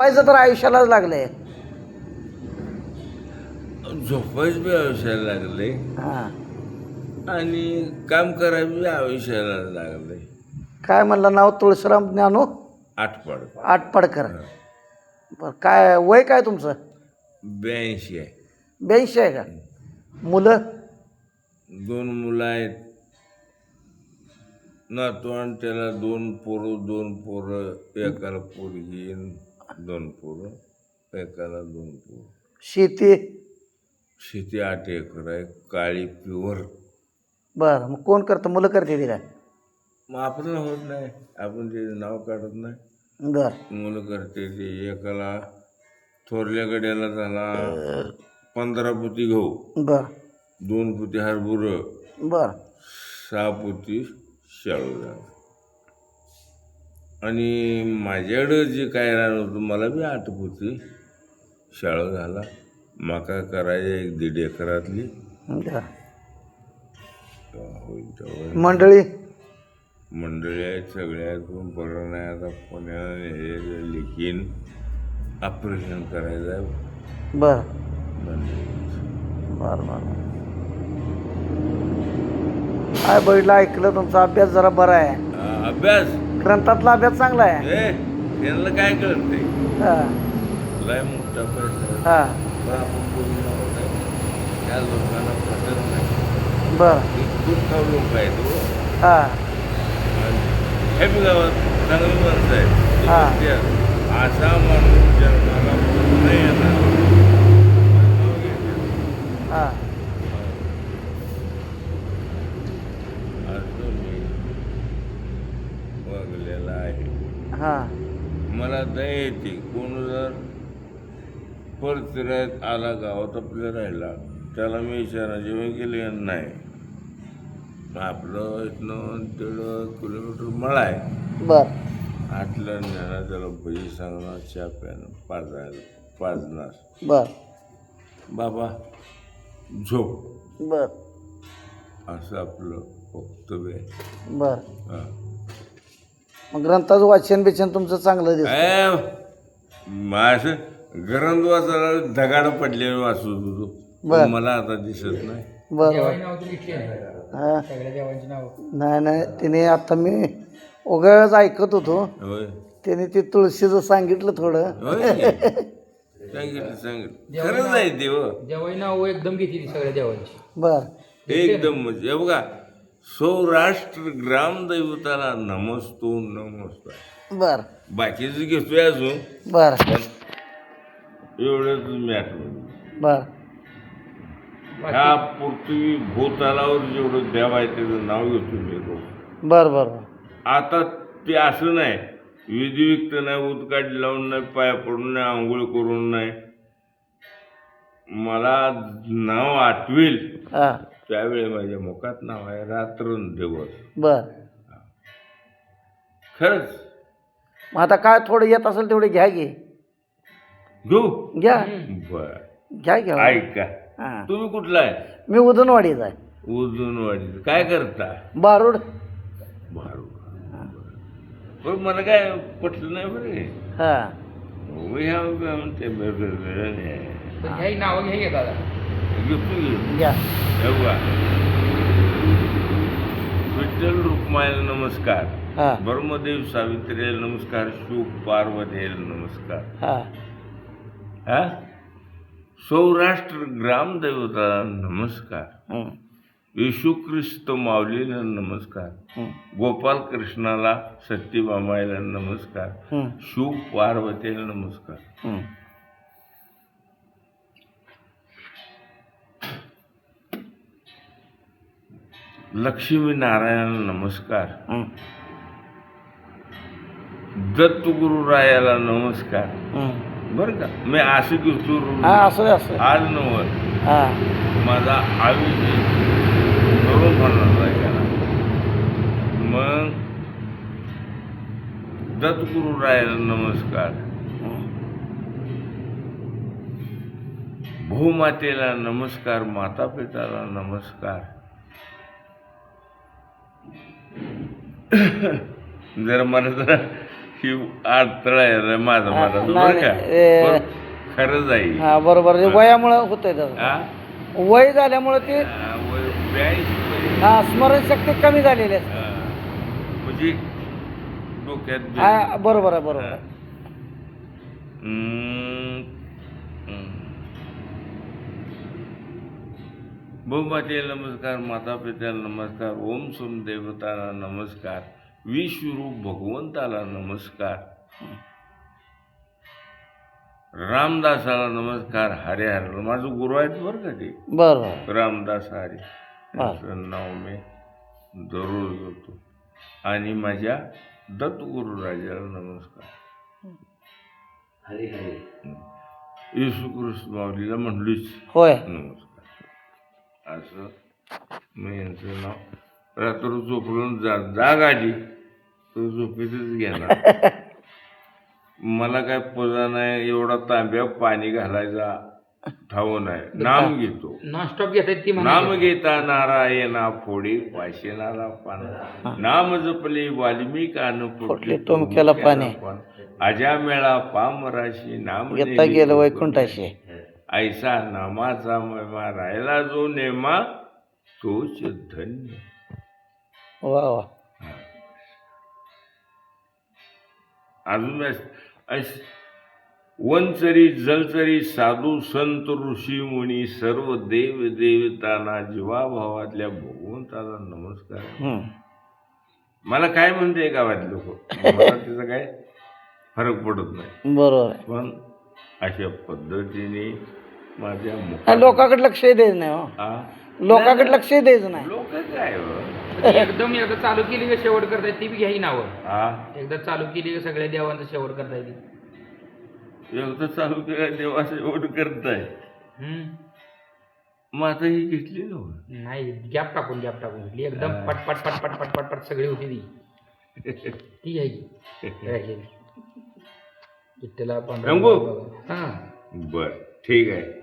पाहिजे तर आयुष्यालाच लागलंय. झोपायच बी आयुष्याला लागले हां, आणि काम करायला बी आयुष्याला लागले. काय म्हणलं नाव? तुळशीराम ज्ञानू आठपड आटपाडकर. बरं, काय वय काय तुमचं? 82 आहे. 82 आहे का? मुलं? 2 मुलं आहेत. नातवंड त्याला 2 पोरं 2 पोरं, एकाला पोरगी 2 पोरं, एकाला 2 पोरं. शेती? शेती 8 एकर आहे, काळी प्युअर. बरं, मग कोण करतं? मुलं करते ती काय? मग आपल्याला होत नाही, आपण ते नाव काढत नाही. बरं. मुलं करते ते. एकाला थोरल्या गड्याला झाला 15 पोती गहू, बरं. 2 पोती हरभरं, बरं. 6 पोती शाळू झाला. आणि माझ्याकडं जे काय राहणार होतं मला बी 8 पोती शाळू झाला. मका करायची 1-1.5 एकरातली. बरं. होईल तेवढं. मंडळी? मंडळी आहेत, सगळे आहेत, पण बरं नाही. आता पुण्याला हे लेकीन ऑपरेशन करायचं आहे. बरं मंडळी बरं बरं. काय बघितलं, ऐकलं तुमचा अभ्यास जरा बरा आहे. अभ्यास ग्रंथातला अभ्यास चांगला आहे. हे त्यांना काय कळते? हां लय मोठा पैसा हां. पण आपण बोलून आहोत आहे. त्या लोकांना पटत नाही. बरं. हे खूप काही लोक आहेत हो. हां हे बी गावात चांगली माणसं आहेत. ते हा. म्हणतात, असा माणूस जन्माला नाही येणार. हां. असं मी वागलेला आहे. हां. मला दया येते. कोण जर परत आला गावात आपल्या राहिला त्याला मी विचारा जेवण केले नाही. आपलं इथनं 1.5 किलोमीटर मळा आहे. बरं. आटलं ज्ञाना त्याला भजी सांगणार, चहा प्यानं पाजणार. बरं. बाबा झोप, बरं. असं आपलं वक्तव्य आहे. बरं. हां. मग ग्रंथाचं वाचन बिचन तुमचं चांगलं दिसतं. असं गरम वाचायला धगाड पडलेलं वाचत होतो. बरं. पण मला आता दिसत नाही. बरं. हां. नाही नाही, तिने आता मी उगाच ऐकत होतो. होय त्याने ते तुळशीचं सांगितलं थोडं. होय सांगितलं खरंच आहे ते हो. जेव्हाही नाव एकदम घेतली सगळ्या देवांची. बरं. एकदम म्हणजे हे बघा, सौराष्ट्र ग्रामदैवताला नमस्तो नमस्कार. बरं. बाकीचं घेतोय अजून, बरं. पण एवढंच मी आठवलं. बरं. ह्या पृथ्वी भूतलावर जेवढं देव आहे त्याचं नाव घेतो मी रोज. बरं बरं. आता ते असं नाही, विधियुक्त नाही, उदकाठी लावून नाही, पाया पडून नाही, आंघोळ करून नाही. मला नाव आठवेल हां. त्यावेळी माझ्या मुखात नाव आहे रात्रंदिवस. बरं. खरंच मग आता काय थोडं येत असेल तेवढे घ्या घे. घेऊ. घ्या बर घ्या घ्या. ऐका, हां. तुम्ही कुठला आहे? मी उदनवाडीचा आहे. उजूनवाडीचं काय करता? बारूड. भारू. पण मला काय पटलं नाही बरे. हां. म्हणते तर ह्याही नावं घ्या दादा. घेतो घ्या. बघा, विठ्ठल रुक्मायला नमस्कार, हां. ब्रह्मदेव सावित्रीला नमस्कार, शिव पार्वतीला नमस्कार. हां. हा, सौराष्ट्र ग्रामदैवताला नमस्कार, हं. येशू ख्रिस्त माऊलीला नमस्कार, हं. गोपाल कृष्णाला सत्यभामाईला नमस्कार, हं. शिव पार्वतीला नमस्कार. हं. लक्ष्मी नारायणाला नमस्कार, हं. दत्तगुरुरायाला नमस्कार. हं. बरं का, मी असं घेतो हां असं असं. आज नव्हतं हां. माझा आयुष्य करून म्हणणार गेला. मग दत्तगुरुरायाला नमस्कार, हं. भूमातेला नमस्कार, माता पिताला नमस्कार. जरा मला जरा ही अडथळा आहे रे माझा माझा नाही, बरं का नाही, पण खरंच आहे हा बरोबर आहे. वयामुळं होतंय तसं. हा? वय झाल्यामुळं ते 82 वय. हा स्मरणशक्ती कमी झालेली आहे. हा. म्हणजे डोक्यात हा बरोबर आहे बरोबर आहे. भूमातेला नमस्कार, माता पित्याला नमस्कार, ओम सोम देवताला नमस्कार, विश्वरूप भगवंताला नमस्कार, रामदासाला नमस्कार, हरे हरे माझं गुरु आहेत बरं का ते बरोबर रामदास हरे यांचं नाव मी दररोज घेतो. आणि माझ्या दत्तगुरु राजाला नमस्कार, हरे हरे. येशू कृष्ण माऊलीला म्हणलीच होय. नमस्कार. असं मी यांचं नाव रात्र झोपलून जाग आली तर झोपेतच घेणार. मला काय पूजा नाही, एवढा तांब्या पाणी घालायचा ठाव नाही, नाम घेतो. नॉनस्टॉप घेतात ती नाम घेता नारायणा फोडी पाशेनाला पान, नाम जपले वाल्मिकान फुटले तुमक्याला पाणी, आजा मेळा पामराशी नाम घेता गेलं वैकुंठाशी. ऐसा नामाचा महिमा राहिला जो नेमा तोच धन्य. वा वा. अजून वनचरी जलचरी साधू संत ऋषी मुनी सर्व देव देवतांना जीवाभावातल्या भगवंताला नमस्कार. मला काय म्हणते गावात लोक, मला त्याचा काय फरक पडत नाही, बरोबर आहे. पण अशा पद्धतीने माझ्या लोकांकडे लक्ष द्यायचं नाही हो. लोकांकडे लक्ष द्यायचं नाही. लोक काय एकदम एकदा चालू केली का शेवट करता येते ती बी घ्याही नावं. हा एकदा चालू केली का सगळ्या देवांचा शेवट करता येते. एकदा चालू केला देवाचं एवढं करताय. मग आता ही घेतली ना नाही, गॅप टाकून घेतली एकदम पट पट पट पट पट पट पट सगळी होती ती घ्यायची. विठ्ठला रंगू? हां बर ठीक आहे.